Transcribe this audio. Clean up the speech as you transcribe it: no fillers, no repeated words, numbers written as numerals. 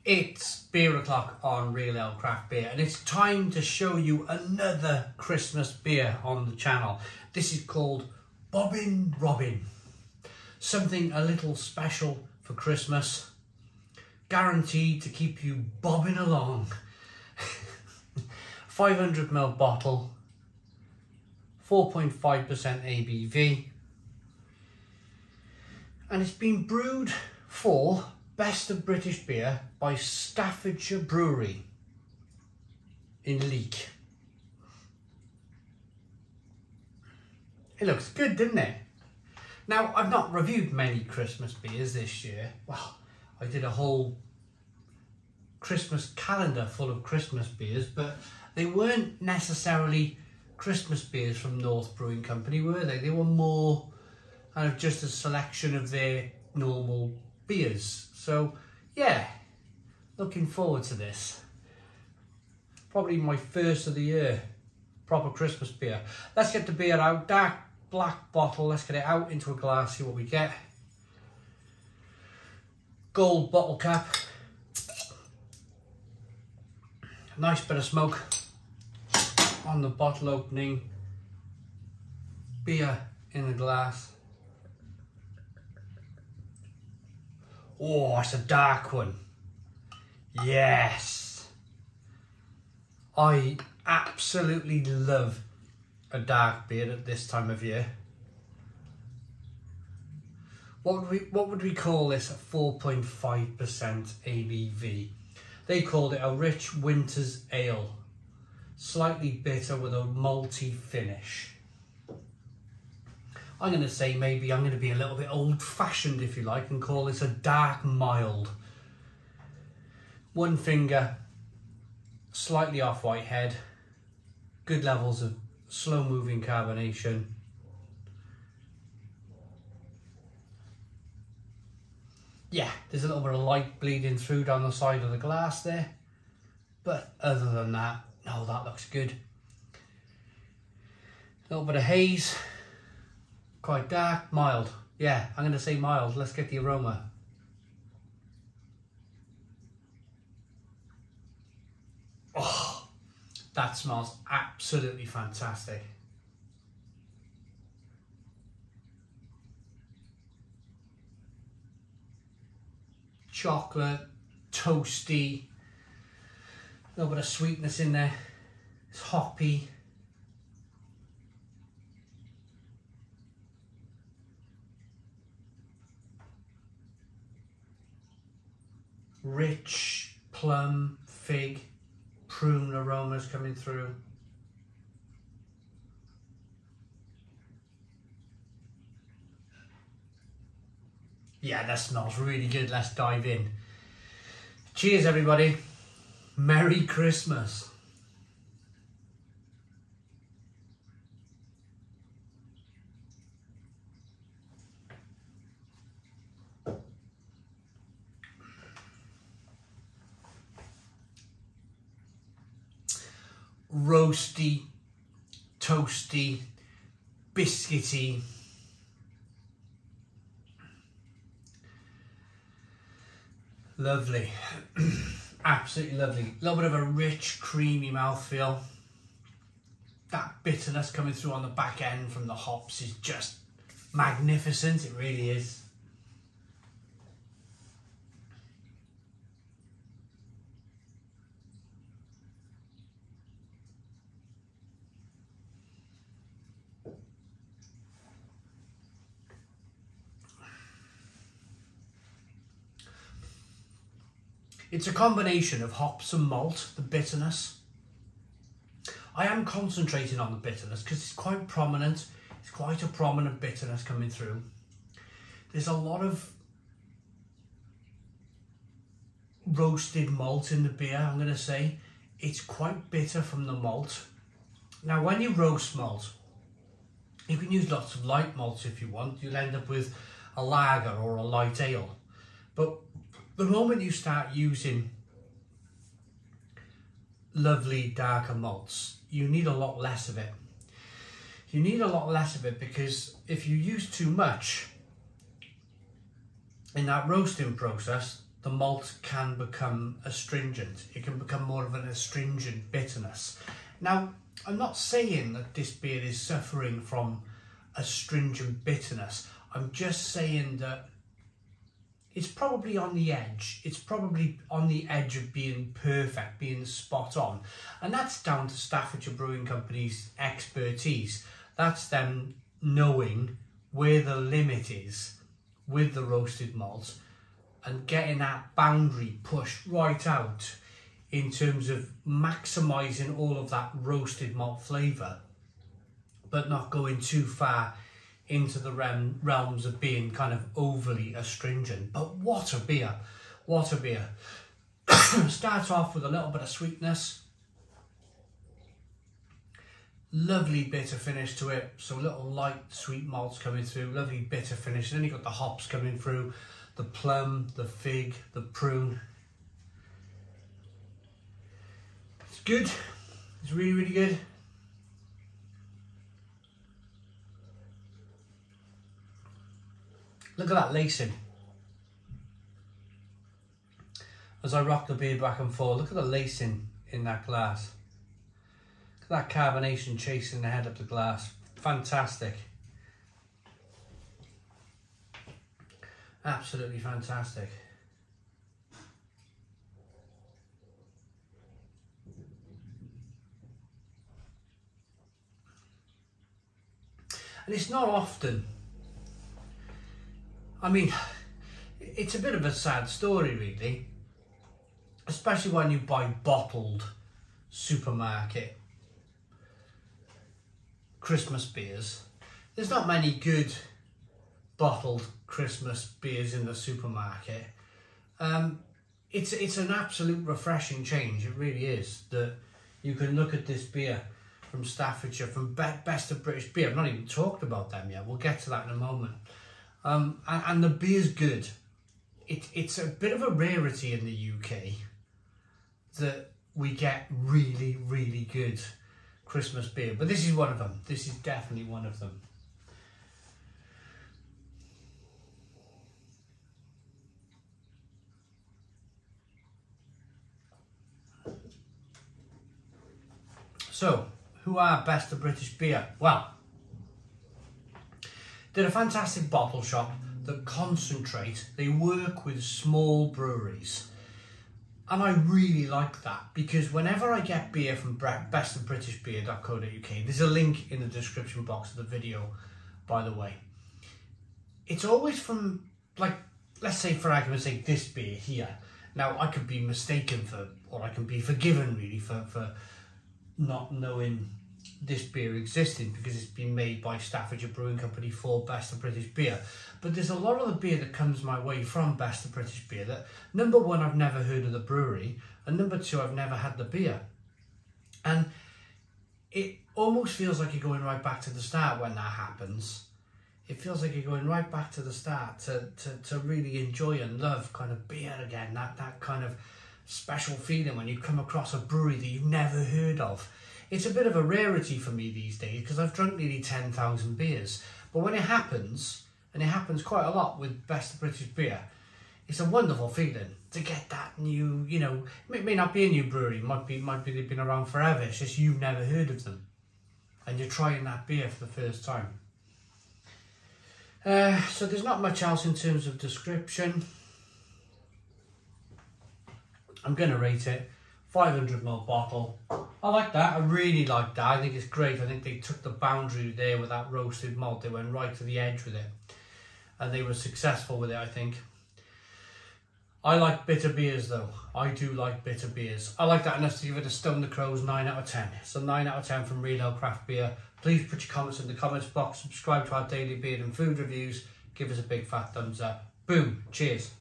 It's beer o'clock on Real Ale Craft Beer, and it's time to show you another Christmas beer on the channel. This is called Bobbin Robin. Something a little special for Christmas, guaranteed to keep you bobbing along. 500ml bottle, 4.5% ABV, and it's been brewed for Best of British Beer by Staffordshire Brewery in Leek. It looks good, doesn't it? Now, I've not reviewed many Christmas beers this year. Well, I did a whole Christmas calendar full of Christmas beers, but they weren't necessarily Christmas beers from North Brewing Company, were they? They were more kind of just a selection of their normal beers. So yeah, looking forward to this. Probably my first of the year, proper Christmas beer. Let's get the beer out, dark black bottle, let's get it out into a glass, see what we get. Gold bottle cap. Nice bit of smoke on the bottle opening. Beer in the glass. Oh, it's a dark one. Yes. I absolutely love a dark beer at this time of year. What would we call this? A 4.5% ABV. They called it a rich winter's ale. Slightly bitter with a malty finish. I'm going to say maybe I'm going to be a little bit old-fashioned, if you like, and call this a dark mild. One finger, slightly off-white head, good levels of slow-moving carbonation. Yeah, there's a little bit of light bleeding through down the side of the glass there. But other than that, no, that looks good. A little bit of haze. Quite dark, mild. Yeah, I'm going to say mild. Let's get the aroma. Oh, that smells absolutely fantastic. Chocolate, toasty, a little bit of sweetness in there. It's hoppy. Rich plum, fig, prune aromas coming through. Yeah, that smells really good. Let's dive in. Cheers, everybody. Merry Christmas. Roasty, toasty, biscuity. Lovely. Absolutely lovely. A little bit of a rich, creamy mouthfeel. That bitterness coming through on the back end from the hops is just magnificent. It really is. It's a combination of hops and malt, the bitterness. I am concentrating on the bitterness because it's quite prominent. It's quite a prominent bitterness coming through. There's a lot of roasted malt in the beer, I'm going to say. It's quite bitter from the malt. Now, when you roast malt, you can use lots of light malts if you want. You'll end up with a lager or a light ale. But the moment you start using lovely darker malts, you need a lot less of it. You need a lot less of it because if you use too much in that roasting process, the malt can become astringent. It can become more of an astringent bitterness. Now, I'm not saying that this beer is suffering from astringent bitterness. I'm just saying that it's probably on the edge. It's probably on the edge of being perfect, being spot on. And that's down to Staffordshire Brewing Company's expertise. That's them knowing where the limit is with the roasted malt and getting that boundary pushed right out in terms of maximising all of that roasted malt flavour, but not going too far into the realms of being kind of overly astringent. But what a beer, what a beer. Starts off with a little bit of sweetness, lovely bitter finish to it, so little light sweet malts coming through, lovely bitter finish, and then you've got the hops coming through, the plum, the fig, the prune. It's good, it's really, really good. Look at that lacing. As I rock the beer back and forth, look at the lacing in that glass. Look at that carbonation chasing the head up the glass. Fantastic. Absolutely fantastic. And it's not often. I mean, it's a bit of a sad story really, especially when you buy bottled supermarket Christmas beers. There's not many good bottled Christmas beers in the supermarket. It's an absolute refreshing change, it really is, that you can look at this beer from Staffordshire, from Best of British Beer. I've not even talked about them yet, we'll get to that in a moment. And the beer's good. It's a bit of a rarity in the UK that we get really, really good Christmas beer. But this is one of them. This is definitely one of them. So, who are Best of British Beer? Well, they're a fantastic bottle shop that concentrate. They work with small breweries. And I really like that, because whenever I get beer from bestofbritishbeer.co.uk, there's a link in the description box of the video, by the way. It's always from, like, let's say for argument's sake, this beer here. Now, I could be mistaken for, or I can be forgiven really for not knowing this beer existed, because it's been made by Staffordshire Brewing Company for Best of British Beer. But there's a lot of the beer that comes my way from Best of British Beer that, number one, I've never heard of the brewery, and number two, I've never had the beer. And it almost feels like you're going right back to the start when that happens. It feels like you're going right back to the start to really enjoy and love kind of beer again, that kind of special feeling when you come across a brewery that you've never heard of. It's a bit of a rarity for me these days, because I've drunk nearly 10,000 beers. But when it happens, and it happens quite a lot with Best of British Beer, it's a wonderful feeling to get that new, you know, it may not be a new brewery, might be they've been around forever, it's just you've never heard of them. And you're trying that beer for the first time. So there's not much else in terms of description. I'm going to rate it 500ml bottle. I like that. I really like that. I think it's great. I think they took the boundary there with that roasted malt. They went right to the edge with it. And they were successful with it, I think. I like bitter beers though. I do like bitter beers. I like that enough to give it a Stone the Crows 9 out of 10. So 9 out of 10 from Real Ale Craft Beer. Please put your comments in the comments box. Subscribe to our daily beer and food reviews. Give us a big fat thumbs up. Boom. Cheers.